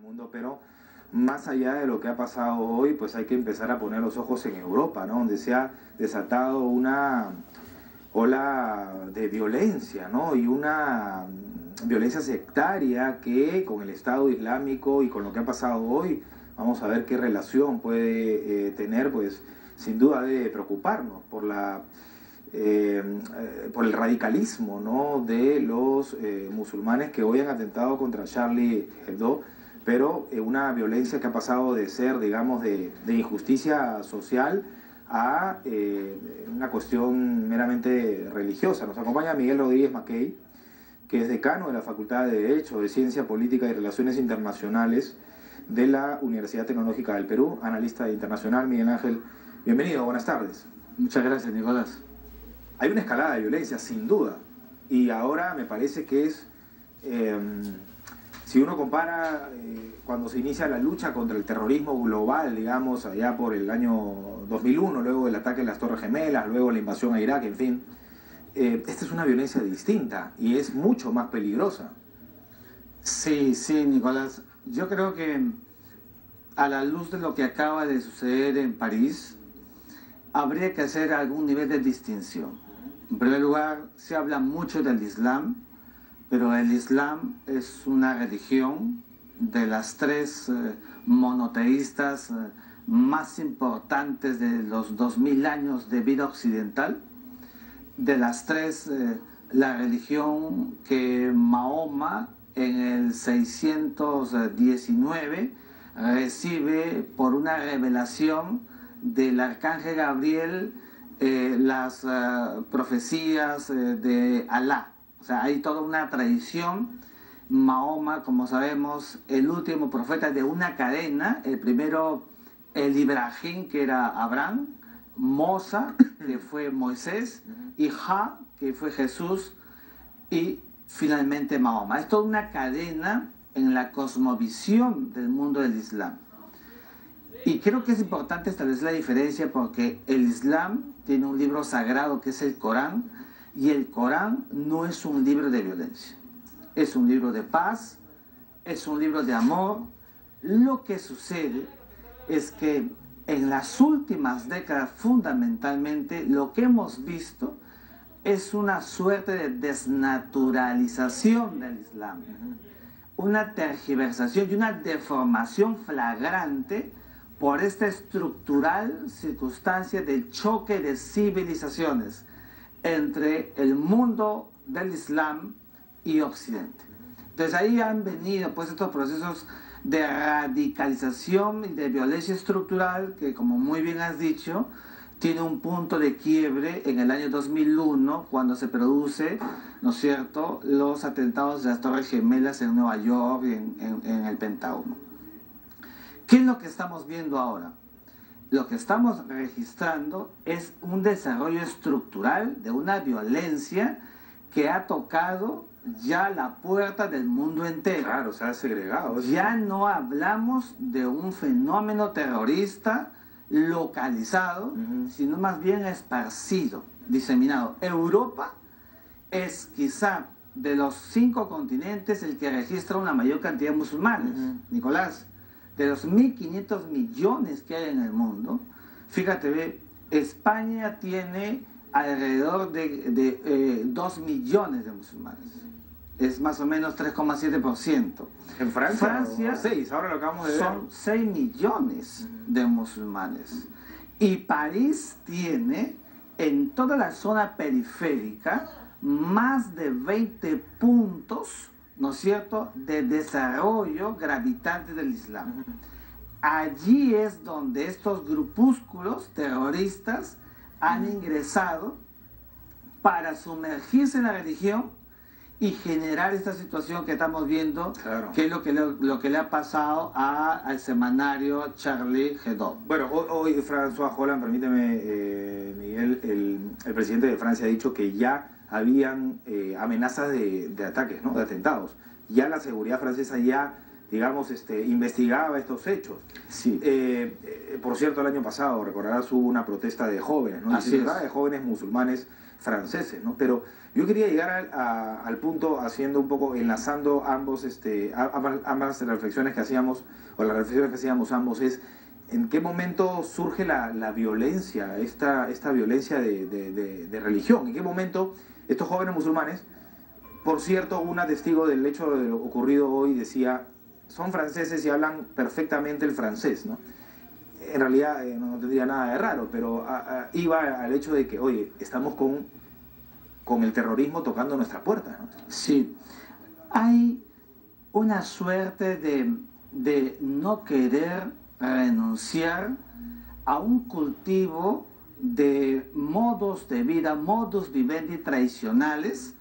mundo, pero más allá de lo que ha pasado hoy, pues hay que empezar a poner los ojos en Europa, ¿no? Donde se ha desatado una ola de violencia, ¿no? Y una violencia sectaria que con el Estado Islámico y con lo que ha pasado hoy, vamos a ver qué relación puede tener, pues sin duda debe preocuparnos por el radicalismo, ¿no? De los musulmanes que hoy han atentado contra Charlie Hebdo, pero una violencia que ha pasado de ser, digamos, de injusticia social a una cuestión meramente religiosa. Nos acompaña Miguel Rodríguez Mackey, que es decano de la Facultad de Derecho, de Ciencia Política y Relaciones Internacionales de la Universidad Tecnológica del Perú, analista internacional. Miguel Ángel, bienvenido, buenas tardes. Muchas gracias, Nicolás. Hay una escalada de violencia, sin duda, y ahora me parece que es, si uno compara cuando se inicia la lucha contra el terrorismo global, digamos, allá por el año 2001, luego el ataque a las Torres Gemelas, luego la invasión a Irak, en fin, esta es una violencia distinta y es mucho más peligrosa. Sí, Nicolás. Yo creo que a la luz de lo que acaba de suceder en París, habría que hacer algún nivel de distinción. En primer lugar, se habla mucho del Islam, pero el Islam es una religión de las tres monoteístas más importantes de los 2000 años de vida occidental. De las tres, la religión que Mahoma en el 619 recibe por una revelación del arcángel Gabriel las profecías de Alá. O sea, hay toda una tradición. Mahoma, como sabemos, el último profeta de una cadena, el primero, el Ibrahim, que era Abraham, Mosa, que fue Moisés, y Ja, que fue Jesús, y finalmente Mahoma. Es toda una cadena en la cosmovisión del mundo del Islam. Y creo que es importante establecer la diferencia porque el Islam tiene un libro sagrado que es el Corán, y el Corán no es un libro de violencia. Es un libro de paz, es un libro de amor. Lo que sucede es que en las últimas décadas, fundamentalmente, lo que hemos visto es una suerte de desnaturalización del Islam, una tergiversación y una deformación flagrante por esta estructural circunstancia del choque de civilizaciones entre el mundo del Islam y Occidente. Entonces ahí han venido pues estos procesos de radicalización y de violencia estructural que, como muy bien has dicho, tiene un punto de quiebre en el año 2001 cuando se produce, ¿no es cierto?, los atentados de las Torres Gemelas en Nueva York y en el Pentágono. ¿Qué es lo que estamos viendo ahora? Lo que estamos registrando es un desarrollo estructural de una violencia que ha tocado ya la puerta del mundo entero. Claro, se ha segregado. Ya no hablamos de un fenómeno terrorista localizado, sino más bien esparcido, diseminado. Europa es quizá de los 5 continentes el que registra una mayor cantidad de musulmanes. Nicolás, de los 1.500 millones que hay en el mundo, fíjate, ve, España tiene alrededor de 2 millones de musulmanes. Es más o menos 3,7%. En Francia 6, ahora lo acabamos de ver. Son 6 millones de musulmanes. Y París tiene en toda la zona periférica más de 20 puntos, ¿no es cierto?, de desarrollo gravitante del Islam. Allí es donde estos grupúsculos terroristas han ingresado para sumergirse en la religión y generar esta situación que estamos viendo, claro, que es lo que le ha pasado al semanario Charlie Hebdo. Bueno, hoy François Hollande, permíteme, Miguel, el presidente de Francia ha dicho que ya habían amenazas de ataques, ¿no?, de atentados. Ya la seguridad francesa ya, digamos, investigaba estos hechos. Sí. Por cierto, el año pasado, recordarás, hubo una protesta de jóvenes, ¿no? Así es. De jóvenes musulmanes franceses, ¿no? Pero yo quería llegar al punto haciendo un poco, enlazando ambas reflexiones que hacíamos, o las reflexiones que hacíamos ambos, es en qué momento surge la violencia, esta violencia de religión, en qué momento estos jóvenes musulmanes, por cierto, una testigo del hecho de lo ocurrido hoy decía, son franceses y hablan perfectamente el francés, ¿no? En realidad no tendría nada de raro, pero iba al hecho de que, oye, estamos con el terrorismo tocando nuestra puerta, ¿no? Sí, hay una suerte de no querer renunciar a un cultivo de modos de vida, modus vivendi tradicionales,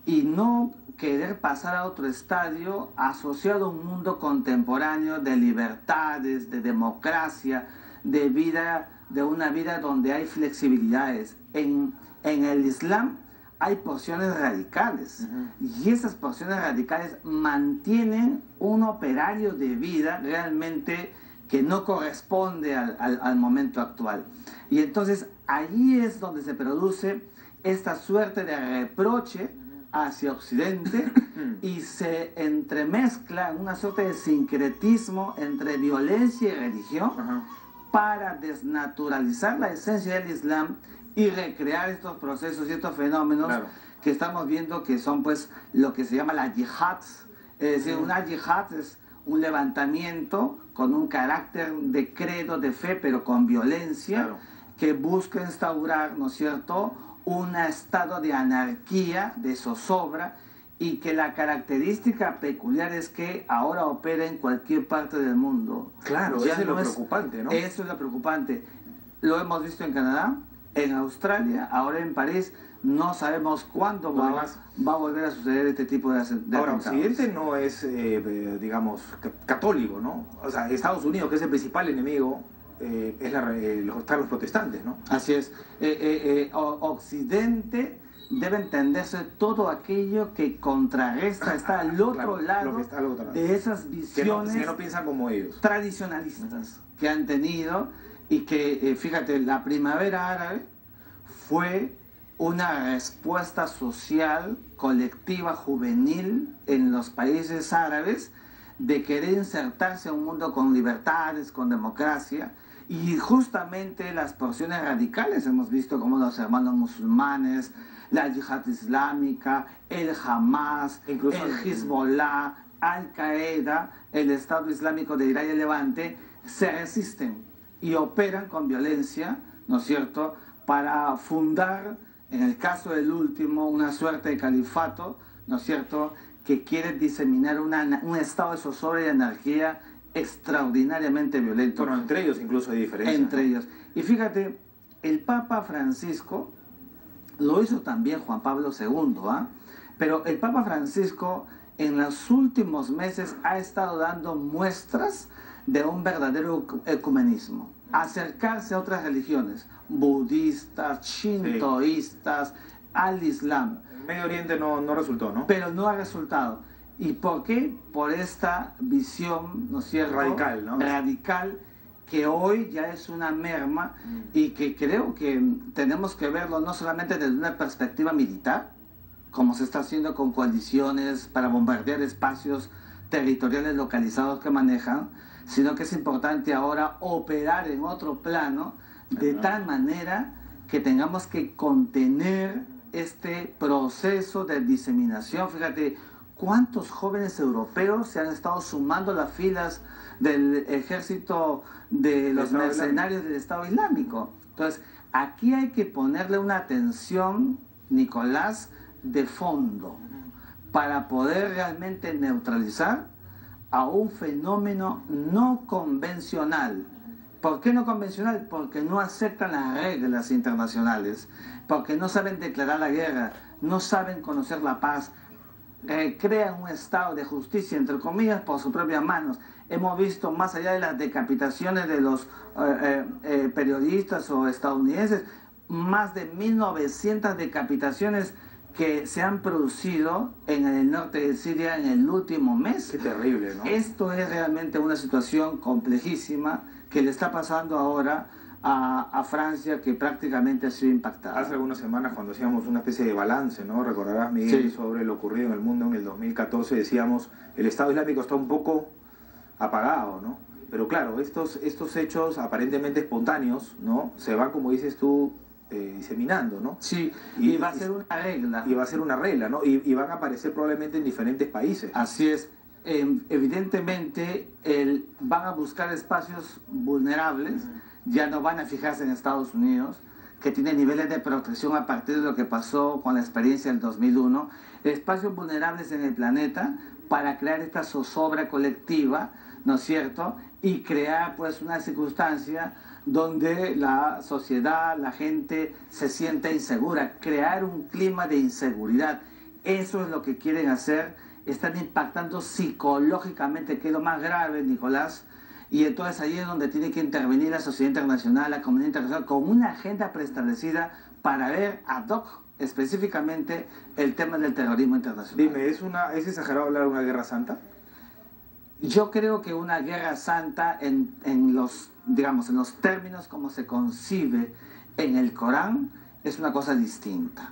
y no querer pasar a otro estadio asociado a un mundo contemporáneo de libertades, de democracia, de una vida donde hay flexibilidades. En el Islam hay porciones radicales, y esas porciones radicales mantienen un operario de vida realmente que no corresponde al momento actual. Y entonces allí es donde se produce esta suerte de reproche hacia Occidente y se entremezcla en una suerte de sincretismo entre violencia y religión para desnaturalizar la esencia del Islam y recrear estos procesos y estos fenómenos que estamos viendo, que son pues lo que se llama la yihad. Es decir, una yihad es un levantamiento con un carácter de credo, de fe, pero con violencia, que busca instaurar, ¿no es cierto?, un estado de anarquía, de zozobra, y que la característica peculiar es que ahora opera en cualquier parte del mundo. Claro, eso es lo preocupante, ¿no? Eso es lo preocupante. Lo hemos visto en Canadá, en Australia, ahora en París. No sabemos cuándo va a volver a suceder este tipo de ahora, Occidente no es, digamos, católico, ¿no? O sea, Estados Unidos, que es el principal enemigo, están los protestantes, ¿no? Así es. Occidente debe entenderse todo aquello que contrarresta, está al otro lado de esas visiones que no piensan como ellos, tradicionalistas que han tenido, y que, fíjate, la primavera árabe fue una respuesta social, colectiva, juvenil en los países árabes de querer insertarse a un mundo con libertades, con democracia. Y justamente las porciones radicales hemos visto como los hermanos musulmanes, la yihad islámica, el Hamas, incluso el Hezbollah, Al-Qaeda, el Estado Islámico de Irak y el Levante, se resisten y operan con violencia, ¿no es cierto?, para fundar, en el caso del último, una suerte de califato, ¿no es cierto?, que quiere diseminar un estado de zozobra y de anarquía extraordinariamente violento. Bueno, entre ellos incluso hay diferencias. Entre ellos. Y fíjate, el Papa Francisco, lo hizo también Juan Pablo II, pero el Papa Francisco en los últimos meses ha estado dando muestras de un verdadero ecumenismo. Acercarse a otras religiones, budistas, shintoístas, al Islam. En Medio Oriente no resultó, ¿no? Pero no ha resultado. ¿Y por qué? Por esta visión, ¿no es cierto?, radical, ¿no? Radical, que hoy ya es una merma y que creo que tenemos que verlo no solamente desde una perspectiva militar, como se está haciendo con coaliciones para bombardear espacios territoriales localizados que manejan, sino que es importante ahora operar en otro plano de tal manera que tengamos que contener este proceso de diseminación. Fíjate cuántos jóvenes europeos se han estado sumando a las filas del ejército de los mercenarios del Estado Islámico. Entonces, aquí hay que ponerle una atención, Nicolás, de fondo, para poder realmente neutralizar a un fenómeno no convencional. ¿Por qué no convencional? Porque no aceptan las reglas internacionales, porque no saben declarar la guerra, no saben conocer la paz, crean un estado de justicia, entre comillas, por sus propias manos. Hemos visto, más allá de las decapitaciones de los periodistas o estadounidenses, más de 1900 decapitaciones que se han producido en el norte de Siria en el último mes. Qué terrible, ¿no? Esto es realmente una situación complejísima que le está pasando ahora a Francia, que prácticamente ha sido impactada. Hace algunas semanas, cuando hacíamos una especie de balance, ¿no? Recordarás, Miguel, Sí. sobre lo ocurrido en el mundo en el 2014, decíamos, el Estado Islámico está un poco apagado, ¿no? Pero claro, estos hechos aparentemente espontáneos, ¿no? Se van, como dices tú, diseminando, ¿no? Sí, y va a ser una regla. Y va a ser una regla, ¿no? Y van a aparecer probablemente en diferentes países. Así es. Evidentemente van a buscar espacios vulnerables, ya no van a fijarse en Estados Unidos, que tiene niveles de protección a partir de lo que pasó con la experiencia del 2001, espacios vulnerables en el planeta para crear esta zozobra colectiva, ¿no es cierto? Y crear pues una circunstancia donde la sociedad, la gente se sienta insegura, crear un clima de inseguridad. Eso es lo que quieren hacer. Están impactando psicológicamente, que es lo más grave, Nicolás, y entonces ahí es donde tiene que intervenir la sociedad internacional, la comunidad internacional, con una agenda preestablecida para ver ad hoc específicamente el tema del terrorismo internacional. Dime, ¿es exagerado hablar de una guerra santa? Yo creo que una guerra santa en los, digamos, en los términos como se concibe en el Corán es una cosa distinta.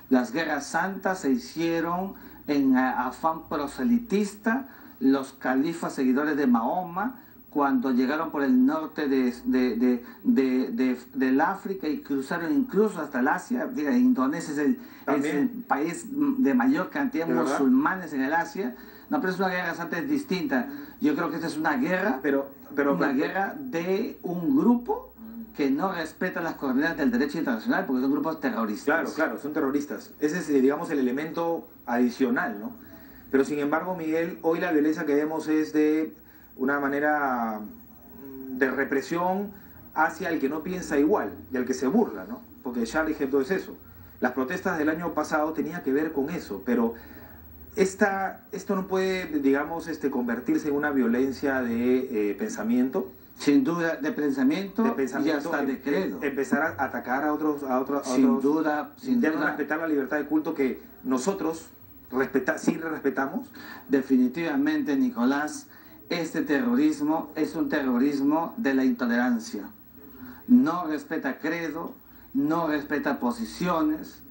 Las guerras santas se hicieron en afán proselitista, los califas seguidores de Mahoma, cuando llegaron por el norte del África y cruzaron incluso hasta el Asia. Indonesia es el país de mayor cantidad de musulmanes en el Asia. No, pero es una guerra santa, es distinta. Yo creo que esta es una guerra, guerra de un grupo que no respeta las coordenadas del derecho internacional, porque son grupos terroristas. Claro, son terroristas. Ese es, digamos, el elemento adicional, ¿no? Pero sin embargo, Miguel, hoy la violencia que vemos es de una manera de represión hacia el que no piensa igual y al que se burla, ¿no? Porque Charlie Hebdo es eso. Las protestas del año pasado tenían que ver con eso, pero esto no puede, digamos, convertirse en una violencia de pensamiento. Sin duda, de pensamiento y hasta de credo. Empezar a atacar a otros. Sin duda. Ya no respetar la libertad de culto que nosotros sí respetamos. Definitivamente, Nicolás, este terrorismo es un terrorismo de la intolerancia. No respeta credo, no respeta posiciones,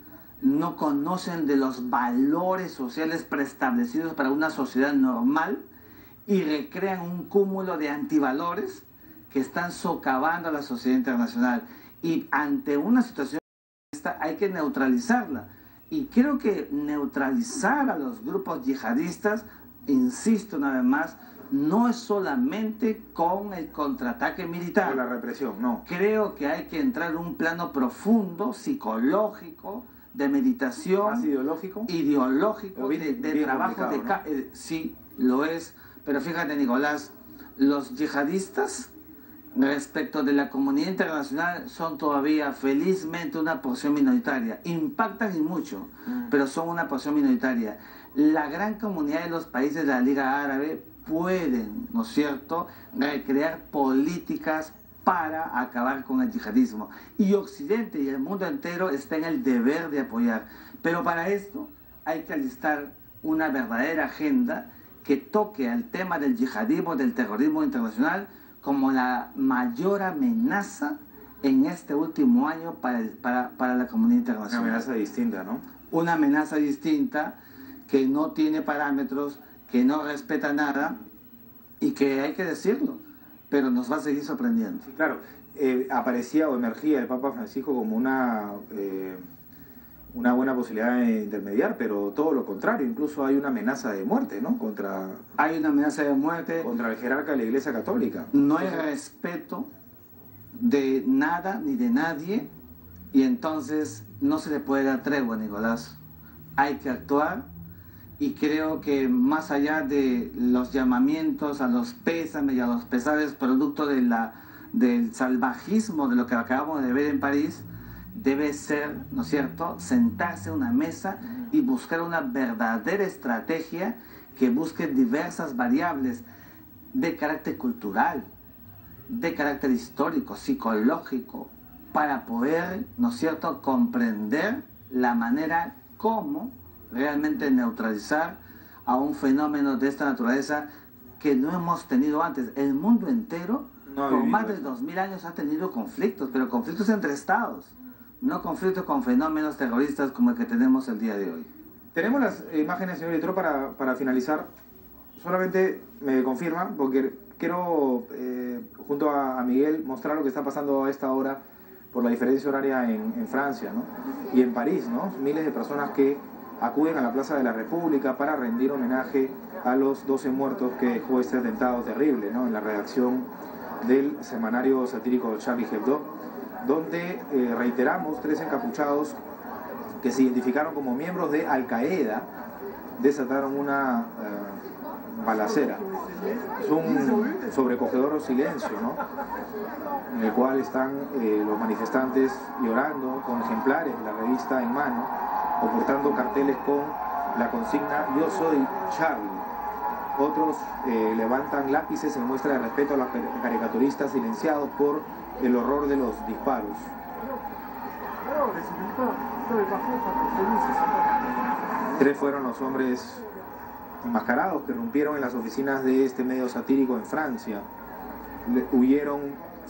no conocen de los valores sociales preestablecidos para una sociedad normal y recrean un cúmulo de antivalores que están socavando a la sociedad internacional. Y ante una situación como esta hay que neutralizarla. Y creo que neutralizar a los grupos yihadistas, insisto una vez más, no es solamente con el contraataque militar. Con la represión, no. Creo que hay que entrar en un plano profundo, psicológico, de meditación. ¿Más ideológico? Ideológico, de trabajo de... ¿No? Sí, lo es. Pero fíjate, Nicolás, los yihadistas respecto de la comunidad internacional son todavía felizmente una porción minoritaria. Impactan y mucho, pero son una porción minoritaria. La gran comunidad de los países de la Liga Árabe pueden, ¿no es cierto?, recrear políticas para acabar con el yihadismo. Y Occidente y el mundo entero está en el deber de apoyar. Pero para esto hay que alistar una verdadera agenda que toque al tema del yihadismo, del terrorismo internacional, como la mayor amenaza en este último año para la comunidad internacional. Una amenaza distinta, ¿no? Una amenaza distinta que no tiene parámetros, que no respeta nada y que hay que decirlo, pero nos va a seguir sorprendiendo. Sí, claro. Aparecía o emergía el Papa Francisco como una buena posibilidad de intermediar, pero todo lo contrario, incluso hay una amenaza de muerte, ¿no? Hay una amenaza de muerte contra el jerarca de la Iglesia Católica. No hay respeto de nada ni de nadie y entonces no se le puede dar tregua, Nicolás. Hay que actuar y creo que más allá de los llamamientos a los pésames y a los pesares producto del salvajismo de lo que acabamos de ver en París, debe ser, ¿no es cierto?, sentarse a una mesa y buscar una verdadera estrategia que busque diversas variables de carácter cultural, de carácter histórico, psicológico, para poder, ¿no es cierto?, comprender la manera como realmente neutralizar a un fenómeno de esta naturaleza que no hemos tenido antes. El mundo entero No he por vivido más de eso. 2000 años ha tenido conflictos, pero conflictos entre estados, no conflictos con fenómenos terroristas como el que tenemos el día de hoy. Tenemos las imágenes, señor director, para finalizar. Solamente me confirma, porque quiero, junto a Miguel, mostrar lo que está pasando a esta hora por la diferencia horaria en Francia, ¿no? Y en París, ¿no? Miles de personas que acuden a la Plaza de la República para rendir homenaje a los 12 muertos que dejó este atentado terrible, ¿no? En la redacción del semanario satírico Charlie Hebdo, donde reiteramos 3 encapuchados que se identificaron como miembros de Al Qaeda desataron una balacera. Es un sobrecogedor silencio, ¿no? En el cual están los manifestantes llorando con ejemplares de la revista en mano o portando carteles con la consigna "Yo soy Charlie". Otros levantan lápices en muestra de respeto a los caricaturistas silenciados por el horror de los disparos. 3 fueron los hombres enmascarados que rompieron en las oficinas de este medio satírico en Francia. Huyeron,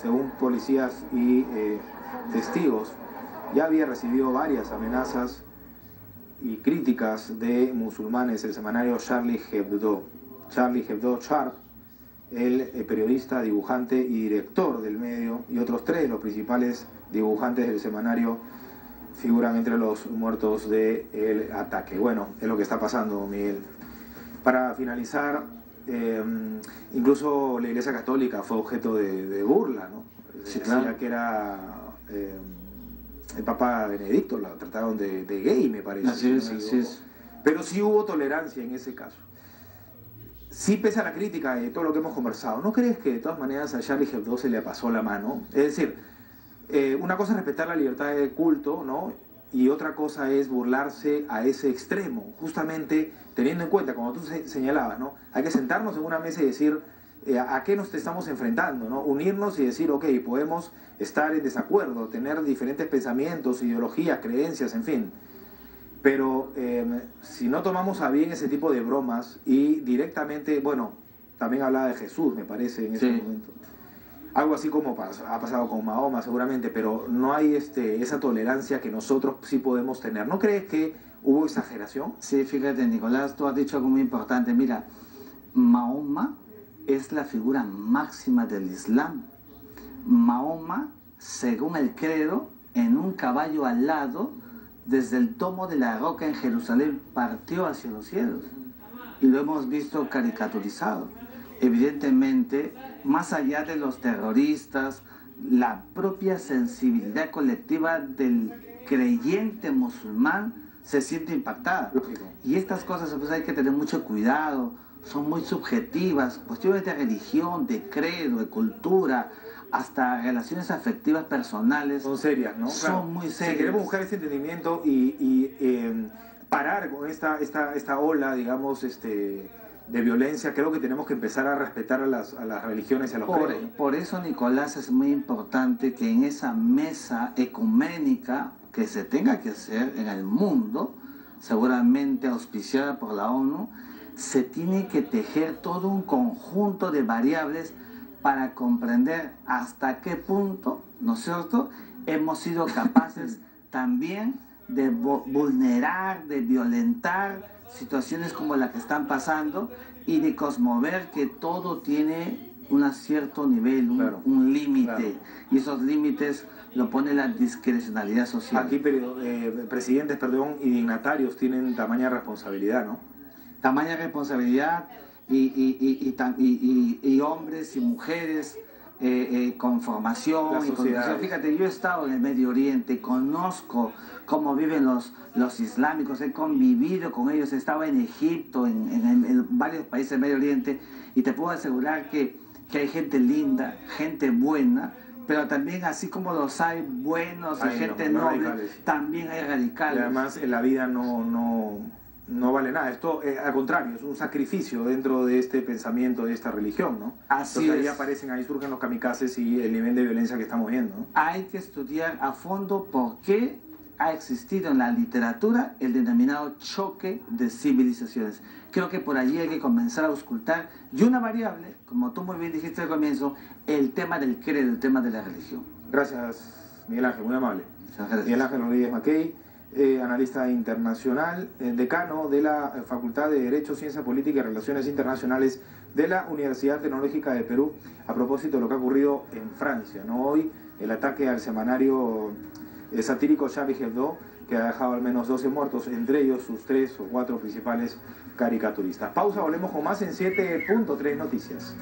según policías y testigos. Ya había recibido varias amenazas y críticas de musulmanes el semanario Charlie Hebdo. Charlie Hebdo Sharp, el periodista, dibujante y director del medio, y otros 3 de los principales dibujantes del semanario figuran entre los muertos del ataque. Bueno, es lo que está pasando, Miguel. Para finalizar, incluso la Iglesia Católica fue objeto de burla, ¿no? Sí, Decía claro. que era el Papa Benedicto, la trataron de gay, me parece. Así es, si no me así equivoco. es. Pero sí hubo tolerancia en ese caso. Sí, pese a la crítica de todo lo que hemos conversado, ¿no crees que de todas maneras a Charlie Hebdo se le pasó la mano? Es decir, una cosa es respetar la libertad de culto, ¿no? Y otra cosa es burlarse a ese extremo, justamente teniendo en cuenta, como tú señalabas, ¿no? Hay que sentarnos en una mesa y decir a qué nos estamos enfrentando, ¿no? Unirnos y decir, ok, podemos estar en desacuerdo, tener diferentes pensamientos, ideologías, creencias, en fin. Pero si no tomamos a bien ese tipo de bromas y directamente, bueno, también hablaba de Jesús, me parece, en ese Sí. momento. Algo así como ha pasado con Mahoma seguramente, pero no hay esa tolerancia que nosotros sí podemos tener. ¿No crees que hubo exageración? Sí, fíjate, Nicolás, tú has dicho algo muy importante. Mira, Mahoma es la figura máxima del Islam. Mahoma, según el credo, en un caballo alado, desde el tomo de la roca en Jerusalén, partió hacia los cielos. Y lo hemos visto caricaturizado. Evidentemente, más allá de los terroristas, la propia sensibilidad colectiva del creyente musulmán se siente impactada. Lógico. Y estas cosas pues, hay que tener mucho cuidado, son muy subjetivas, cuestiones de religión, de credo, de cultura, hasta relaciones afectivas personales. Son serias, ¿no? Son muy serias. Si queremos buscar ese entendimiento y parar con esta ola, digamos, de violencia, creo que tenemos que empezar a respetar a las religiones y a los credos. Por eso, Nicolás, es muy importante que en esa mesa ecuménica que se tenga que hacer en el mundo, seguramente auspiciada por la ONU, se tiene que tejer todo un conjunto de variables para comprender hasta qué punto, ¿no es cierto?, hemos sido capaces también de vulnerar, de violentar situaciones como la que están pasando y de cosmover que todo tiene un cierto nivel, Claro, un límite. claro. Y esos límites lo pone la discrecionalidad social. Aquí presidentes, y dignatarios tienen tamaña responsabilidad, ¿no? Tamaña responsabilidad y hombres y mujeres con formación Las y con sociedades. educación. Fíjate, yo he estado en el Medio Oriente, conozco cómo viven los islámicos, he convivido con ellos, he estado en Egipto, en varios países del Medio Oriente, y te puedo asegurar que hay gente linda, gente buena, pero también así como los hay buenos y gente noble, radicales. también hay radicales. Y además en la vida no vale nada. Esto, al contrario, es un sacrificio dentro de este pensamiento, de esta religión, ¿no? Así Entonces ahí es. aparecen, ahí surgen los kamikazes y el nivel de violencia que estamos viendo, ¿no? Hay que estudiar a fondo por qué ha existido en la literatura el denominado choque de civilizaciones. Creo que por allí hay que comenzar a auscultar. Y una variable, como tú muy bien dijiste al comienzo, el tema del credo, el tema de la religión. Gracias, Miguel Ángel, muy amable. Muchas gracias. Miguel Ángel Rodríguez Mackey, analista internacional, decano de la Facultad de Derecho, Ciencia Política y Relaciones Internacionales de la Universidad Tecnológica de Perú, a propósito de lo que ha ocurrido en Francia, ¿no? Hoy, el ataque al semanario satírico Charlie Hebdo, que ha dejado al menos 12 muertos, entre ellos sus 3 o 4 principales caricaturistas. Pausa, volvemos con más en 7.3 Noticias.